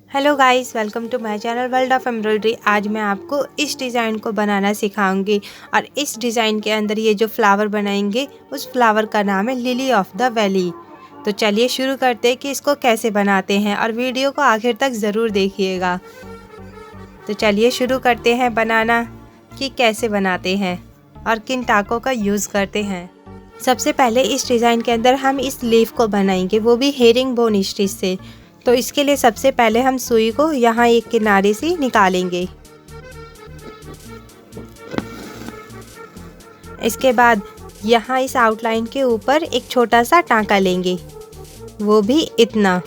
Hello guys, welcome to my channel world of embroidery. आज मैं आपको इस डिज़ाइन को बनाना सिखाऊंगी और इस डिज़ाइन के अंदर ये जो फ्लावर बनाएंगे उस फ्लावर का नाम है लिली ऑफ द वैली। तो चलिए शुरू करते हैं कि इसको कैसे बनाते हैं और वीडियो को आखिर तक ज़रूर देखिएगा। तो चलिए शुरू करते हैं बनाना कि कैसे बनाते हैं और किन टाकों का यूज़ करते हैं। सबसे पहले इस डिज़ाइन के अंदर हम इस लीफ को बनाएंगे, वो भी हेरिंग बोन स्टिच से। तो इसके लिए सबसे पहले हम सुई को यहाँ एक किनारे से निकालेंगे। इसके बाद यहाँ इस आउटलाइन के ऊपर एक छोटा सा टांका लेंगे, वो भी इतना।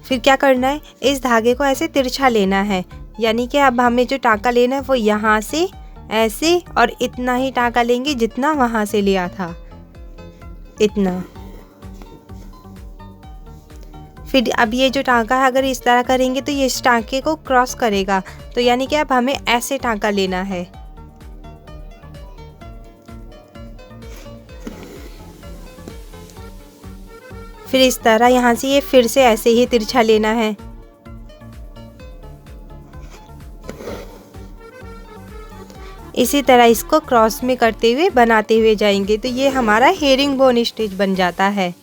फिर क्या करना है, इस धागे को ऐसे तिरछा लेना है, यानी कि अब हमें जो टांका लेना है वो यहाँ से ऐसे और इतना ही टांका लेंगे जितना वहाँ से लिया था, इतना। फिर अब ये जो टांका है अगर इस तरह करेंगे तो ये इस टांके को क्रॉस करेगा, तो यानी कि अब हमें ऐसे टांका लेना है। फिर इस तरह यहाँ से ये फिर से ऐसे ही तिरछा लेना है। इसी तरह इसको क्रॉस में करते हुए बनाते हुए जाएंगे तो ये हमारा हेरिंग बोन स्टिच बन जाता है।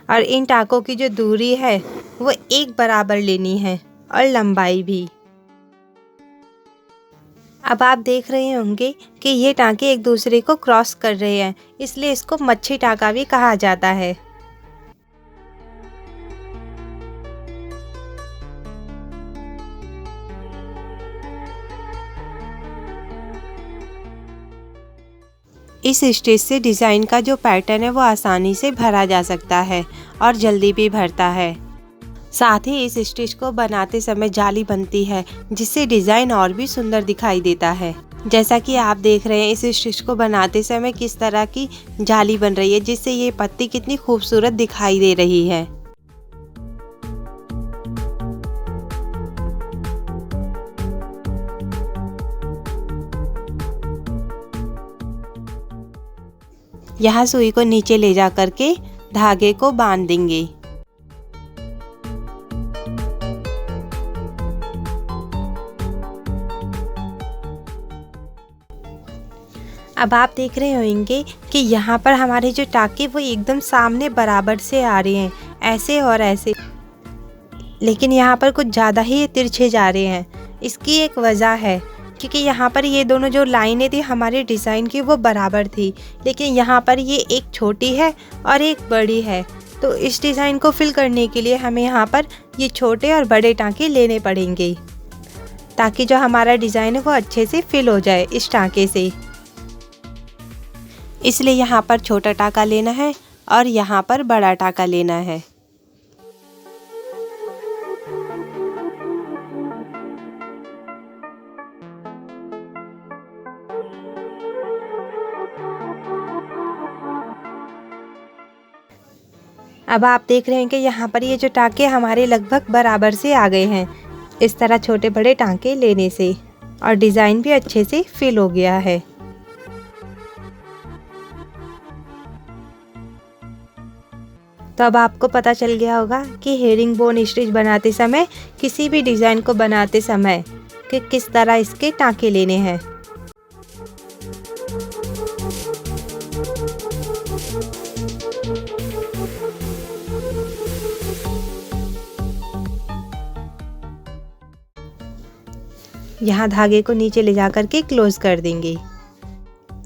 और इन टाकों की जो दूरी है वो एक बराबर लेनी है और लंबाई भी। अब आप देख रहे होंगे कि ये टांके एक दूसरे को क्रॉस कर रहे हैं, इसलिए इसको मच्छी टाका भी कहा जाता है। इस स्टिच से डिज़ाइन का जो पैटर्न है वो आसानी से भरा जा सकता है और जल्दी भी भरता है। साथ ही इस स्टिच को बनाते समय जाली बनती है, जिससे डिज़ाइन और भी सुंदर दिखाई देता है। जैसा कि आप देख रहे हैं इस स्टिच को बनाते समय किस तरह की जाली बन रही है, जिससे ये पत्ती कितनी खूबसूरत दिखाई दे रही है। यहाँ सुई को नीचे ले जा करके धागे को बांध देंगे। अब आप देख रहे होंगे कि यहाँ पर हमारे जो टाके वो एकदम सामने बराबर से आ रहे हैं, ऐसे और ऐसे, लेकिन यहाँ पर कुछ ज़्यादा ही तिरछे जा रहे हैं। इसकी एक वजह है, क्योंकि यहाँ पर ये दोनों जो लाइनें थी हमारे डिज़ाइन की वो बराबर थी, लेकिन यहाँ पर ये एक छोटी है और एक बड़ी है। तो इस डिज़ाइन को फिल करने के लिए हमें यहाँ पर ये छोटे और बड़े टाँके लेने पड़ेंगे, ताकि जो हमारा डिज़ाइन है वो अच्छे से फिल हो जाए इस टाँके से। इसलिए यहाँ पर छोटा टाँका लेना है और यहाँ पर बड़ा टाँका लेना है। अब आप देख रहे हैं कि यहाँ पर ये जो टाँके हमारे लगभग बराबर से आ गए हैं, इस तरह छोटे बड़े टाँके लेने से, और डिज़ाइन भी अच्छे से फिल हो गया है। तो अब आपको पता चल गया होगा कि हेरिंग बोन स्टिच बनाते समय, किसी भी डिज़ाइन को बनाते समय, कि किस तरह इसके टाँके लेने हैं। यहाँ धागे को नीचे ले जा करके क्लोज कर देंगे।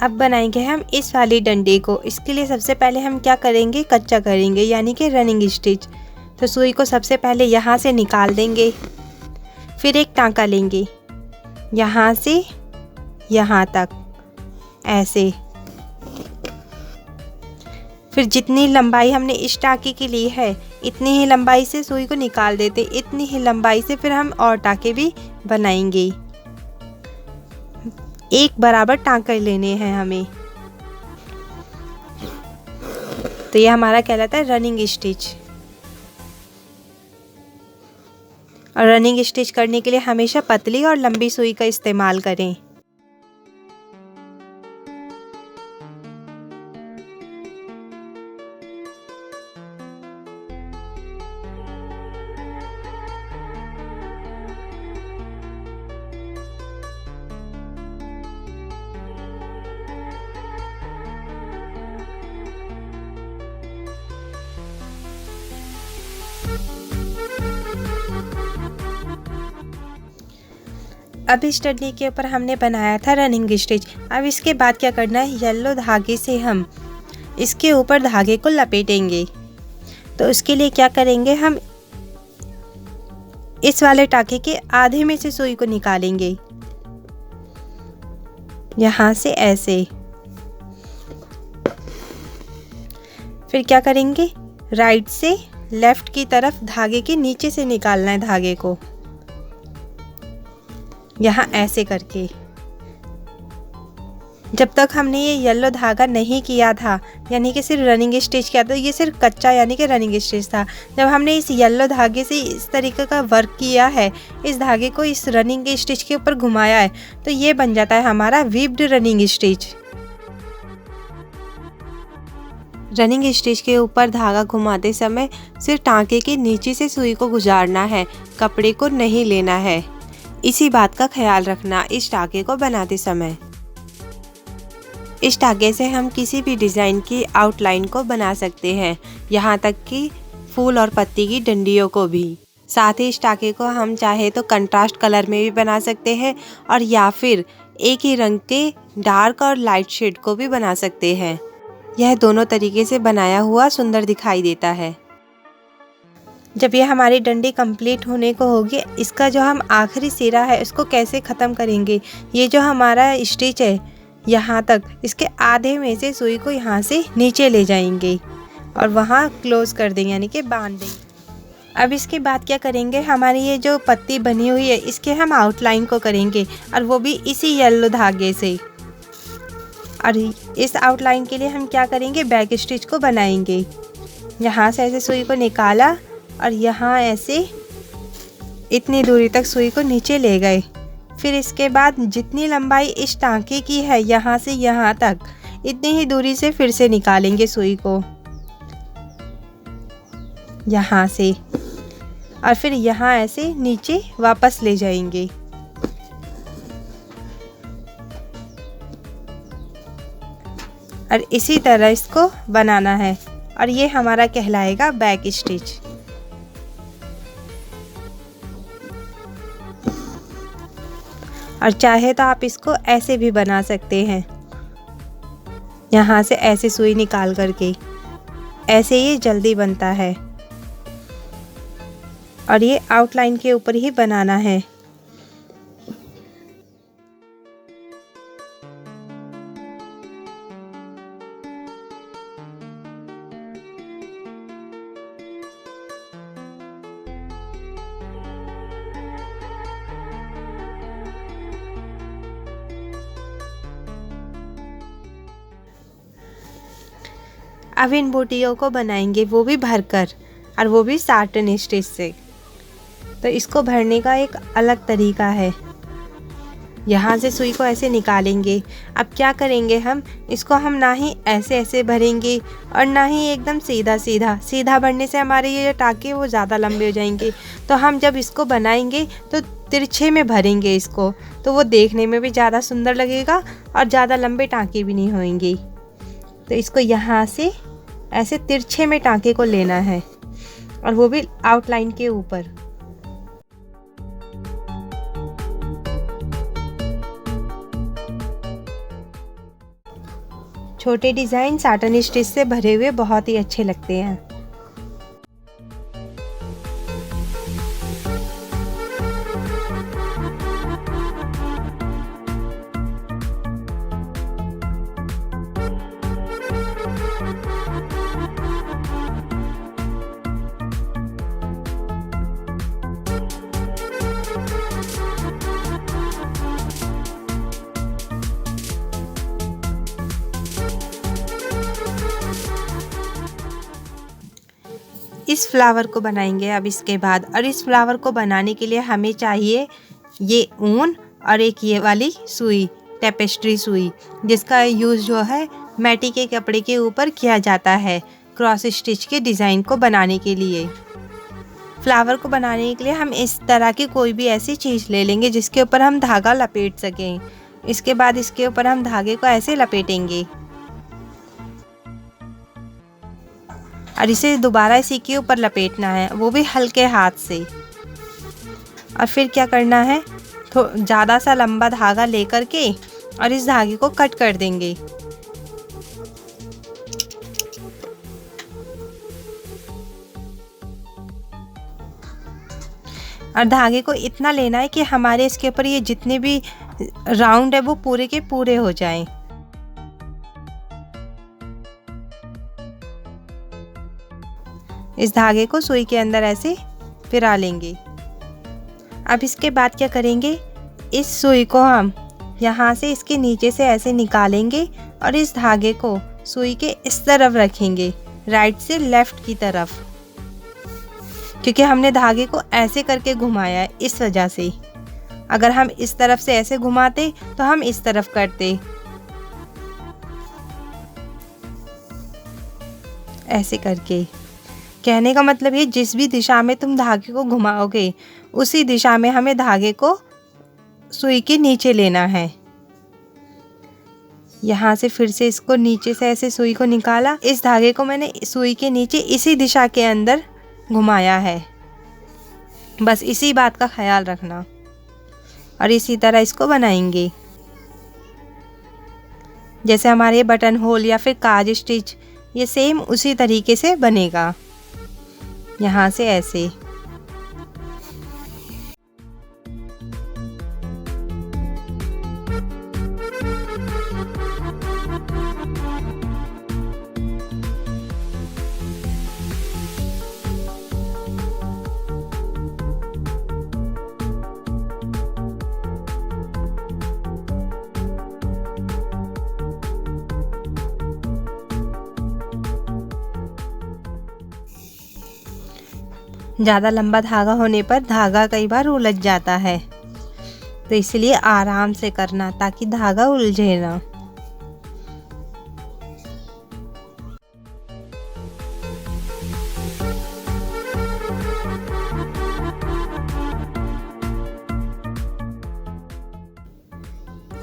अब बनाएंगे हम इस वाली डंडे को। इसके लिए सबसे पहले हम क्या करेंगे, कच्चा करेंगे, यानी कि रनिंग स्टिच। तो सुई को सबसे पहले यहाँ से निकाल देंगे, फिर एक टांका लेंगे यहाँ से यहाँ तक, ऐसे। फिर जितनी लंबाई हमने इस टाँके की ली है इतनी ही लंबाई से सुई को निकाल देते, इतनी ही लंबाई से फिर हम और टाँके भी बनाएंगे। एक बराबर टाँके लेने हैं हमें। तो ये हमारा कहलाता है रनिंग स्टिच। और रनिंग स्टिच करने के लिए हमेशा पतली और लंबी सुई का इस्तेमाल करें। अब इस डंडी के ऊपर हमने बनाया था रनिंग स्टिच। अब इसके बाद क्या करना है, येलो धागे से हम इसके ऊपर धागे को लपेटेंगे। तो उसके लिए क्या करेंगे, हम इस वाले टाके के आधे में से सुई को निकालेंगे, यहाँ से ऐसे। फिर क्या करेंगे, राइट से लेफ्ट की तरफ धागे के नीचे से निकालना है धागे को, यहाँ ऐसे करके। जब तक हमने ये येलो धागा नहीं किया था, यानी कि सिर्फ रनिंग स्टिच किया था, ये सिर्फ कच्चा यानी कि रनिंग स्टिच था। जब हमने इस येलो धागे से इस तरीके का वर्क किया है, इस धागे को इस रनिंग स्टिच के ऊपर घुमाया है, तो ये बन जाता है हमारा weaved running stitch. Running stitch के ऊपर धागा घुमाते समय सिर्फ टाँके के नीचे से सुई को गुजारना है, कपड़े को नहीं लेना है। इसी बात का ख्याल रखना इस टाँके को बनाते समय। इस टाँके से हम किसी भी डिज़ाइन की आउटलाइन को बना सकते हैं, यहाँ तक कि फूल और पत्ती की डंडियों को भी। साथ ही इस टाँके को हम चाहे तो कंट्रास्ट कलर में भी बना सकते हैं, और या फिर एक ही रंग के डार्क और लाइट शेड को भी बना सकते हैं। यह दोनों तरीके से बनाया हुआ सुंदर दिखाई देता है। जब ये हमारी डंडी कंप्लीट होने को होगी, इसका जो हम आखिरी सिरा है उसको कैसे ख़त्म करेंगे। ये जो हमारा स्टिच है यहाँ तक, इसके आधे में से सुई को यहाँ से नीचे ले जाएंगे और वहाँ क्लोज कर देंगे, यानी कि बांध देंगे। अब इसके बाद क्या करेंगे, हमारी ये जो पत्ती बनी हुई है इसके हम आउटलाइन को करेंगे, और वो भी इसी येलो धागे से। और इस आउटलाइन के लिए हम क्या करेंगे, बैक स्टिच को बनाएंगे। यहाँ से ऐसे सुई को निकाला और यहाँ ऐसे इतनी दूरी तक सुई को नीचे ले गए। फिर इसके बाद जितनी लंबाई इस टाँके की है यहाँ से यहाँ तक, इतनी ही दूरी से फिर से निकालेंगे सुई को यहाँ से, और फिर यहाँ ऐसे नीचे वापस ले जाएंगे। और इसी तरह इसको बनाना है, और ये हमारा कहलाएगा बैक स्टिच। और चाहे तो आप इसको ऐसे भी बना सकते हैं, यहाँ से ऐसे सुई निकाल करके। ऐसे ये जल्दी बनता है, और ये आउटलाइन के ऊपर ही बनाना है। अब इन बूटियों को बनाएंगे, वो भी भरकर, और वो भी साटन स्टिच से। तो इसको भरने का एक अलग तरीका है। यहाँ से सुई को ऐसे निकालेंगे। अब क्या करेंगे, हम इसको हम ना ही ऐसे ऐसे भरेंगे और ना ही एकदम सीधा सीधा। सीधा भरने से हमारे ये टाँके वो ज़्यादा लंबे हो जाएंगे। तो हम जब इसको बनाएंगे तो तिरछे में भरेंगे इसको, तो वो देखने में भी ज़्यादा सुंदर लगेगा और ज़्यादा लंबे टाँके भी नहीं होंगे। तो इसको यहाँ से ऐसे तिरछे में टाँके को लेना है, और वो भी आउटलाइन के ऊपर। छोटे डिज़ाइन साटन स्टिच से भरे हुए बहुत ही अच्छे लगते हैं। इस फ्लावर को बनाएंगे अब इसके बाद। और इस फ्लावर को बनाने के लिए हमें चाहिए ये ऊन और एक ये वाली सुई, टेपेस्ट्री सुई, जिसका यूज़ जो है मैटी के कपड़े के ऊपर किया जाता है क्रॉस स्टिच के डिज़ाइन को बनाने के लिए। फ्लावर को बनाने के लिए हम इस तरह की कोई भी ऐसी चीज़ ले लेंगे जिसके ऊपर हम धागा लपेट सकें। इसके बाद इसके ऊपर हम धागे को ऐसे लपेटेंगे। और इसे दोबारा इसी के ऊपर लपेटना है, वो भी हल्के हाथ से। और फिर क्या करना है, तो ज़्यादा सा लंबा धागा लेकर के और इस धागे को कट कर देंगे। और धागे को इतना लेना है कि हमारे इसके ऊपर ये जितने भी राउंड है वो पूरे के पूरे हो जाएं। इस धागे को सुई के अंदर ऐसे फिरा लेंगे। अब इसके बाद क्या करेंगे, इस सुई को हम यहाँ से इसके नीचे से ऐसे निकालेंगे और इस धागे को सुई के इस तरफ रखेंगे, राइट से लेफ्ट की तरफ, क्योंकि हमने धागे को ऐसे करके घुमाया है इस वजह से। अगर हम इस तरफ से ऐसे घुमाते तो हम इस तरफ करते, ऐसे करके। कहने का मतलब ये, जिस भी दिशा में तुम धागे को घुमाओगे उसी दिशा में हमें धागे को सुई के नीचे लेना है। यहाँ से फिर से इसको नीचे से ऐसे सुई को निकाला, इस धागे को मैंने सुई के नीचे इसी दिशा के अंदर घुमाया है। बस इसी बात का ख्याल रखना। और इसी तरह इसको बनाएंगे। जैसे हमारे बटन होल या फिर काज स्टिच, ये सेम उसी तरीके से बनेगा। यहाँ से ऐसे। ज़्यादा लंबा धागा होने पर धागा कई बार उलझ जाता है, तो इसलिए आराम से करना ताकि धागा उलझे ना।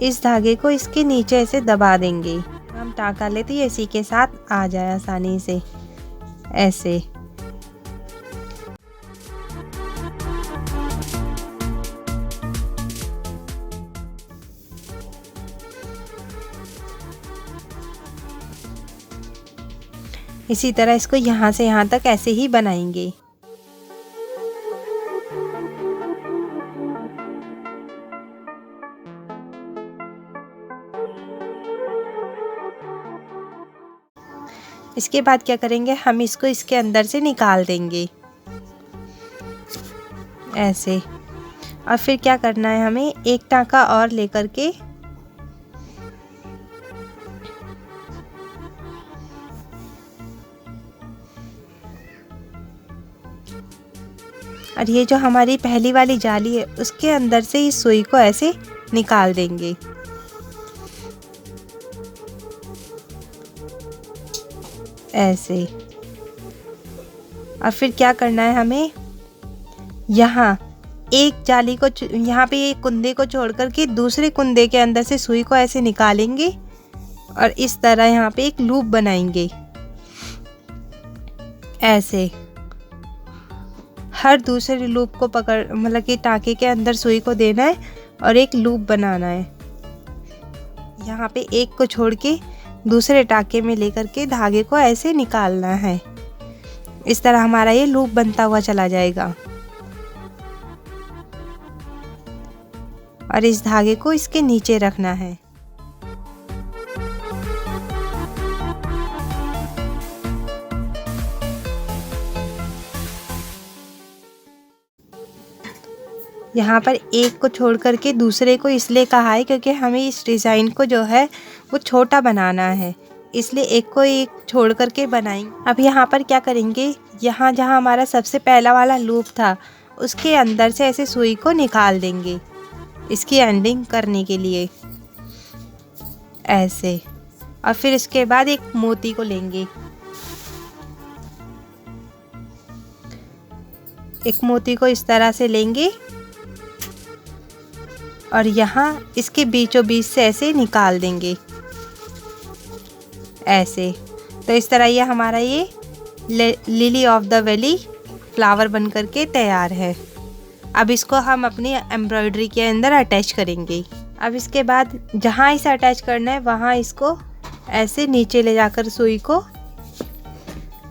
इस धागे को इसके नीचे ऐसे दबा देंगे। हम टाँका लेते हैं, इसी के साथ आ जाए आसानी से ऐसे। इसी तरह इसको यहाँ से यहाँ तक ऐसे ही बनाएंगे। इसके बाद क्या करेंगे, हम इसको इसके अंदर से निकाल देंगे ऐसे। और फिर क्या करना है, हमें एक टाँका और लेकर के और ये जो हमारी पहली वाली जाली है उसके अंदर से इस सुई को ऐसे निकाल देंगे। ऐसे। और फिर क्या करना है, हमें यहाँ एक जाली को, यहाँ पे एक कुंदे को छोड़ करके दूसरे कुंदे के अंदर से सुई को ऐसे निकालेंगे और इस तरह यहाँ पे एक लूप बनाएंगे ऐसे। हर दूसरे लूप को पकड़, मतलब कि टाँके के अंदर सुई को देना है और एक लूप बनाना है। यहाँ पे एक को छोड़ के दूसरे टाँके में लेकर के धागे को ऐसे निकालना है। इस तरह हमारा ये लूप बनता हुआ चला जाएगा। और इस धागे को इसके नीचे रखना है। यहाँ पर एक को छोड़ करके दूसरे को इसलिए कहा है क्योंकि हमें इस डिज़ाइन को जो है वो छोटा बनाना है, इसलिए एक को एक छोड़ करके बनाएंगे। अब यहाँ पर क्या करेंगे, यहाँ जहाँ हमारा सबसे पहला वाला लूप था उसके अंदर से ऐसे सुई को निकाल देंगे इसकी एंडिंग करने के लिए ऐसे। और फिर इसके बाद एक मोती को लेंगे, एक मोती को इस तरह से लेंगे और यहाँ इसके बीचों बीच से ऐसे निकाल देंगे ऐसे। तो इस तरह ये हमारा ये lily of the valley flower बन करके तैयार है। अब इसको हम अपनी एम्ब्रॉयडरी के अंदर अटैच करेंगे। अब इसके बाद जहाँ इसे अटैच करना है वहाँ इसको ऐसे नीचे ले जाकर सुई को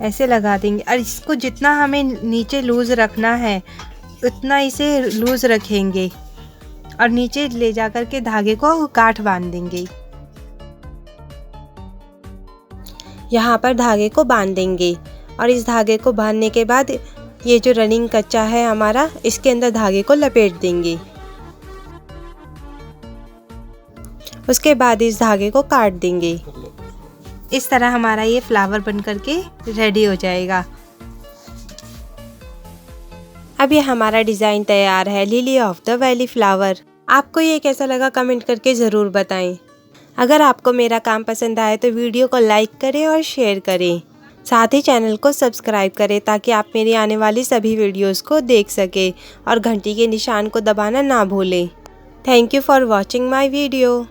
ऐसे लगा देंगे और इसको जितना हमें नीचे लूज़ रखना है उतना इसे लूज़ रखेंगे और नीचे ले जाकर के धागे को गांठ बांध देंगे। यहाँ पर धागे को बांध देंगे और इस धागे को बांधने के बाद ये जो रनिंग कच्चा है हमारा, इसके अंदर धागे को लपेट देंगे। उसके बाद इस धागे को काट देंगे। इस तरह हमारा ये फ्लावर बन करके रेडी हो जाएगा। अब ये हमारा डिज़ाइन तैयार है, lily of the valley flower. आपको ये कैसा लगा कमेंट करके ज़रूर बताएं। अगर आपको मेरा काम पसंद आए तो वीडियो को लाइक करें और शेयर करें। साथ ही चैनल को सब्सक्राइब करें ताकि आप मेरी आने वाली सभी वीडियोस को देख सकें और घंटी के निशान को दबाना ना भूलें। Thank you for watching my video.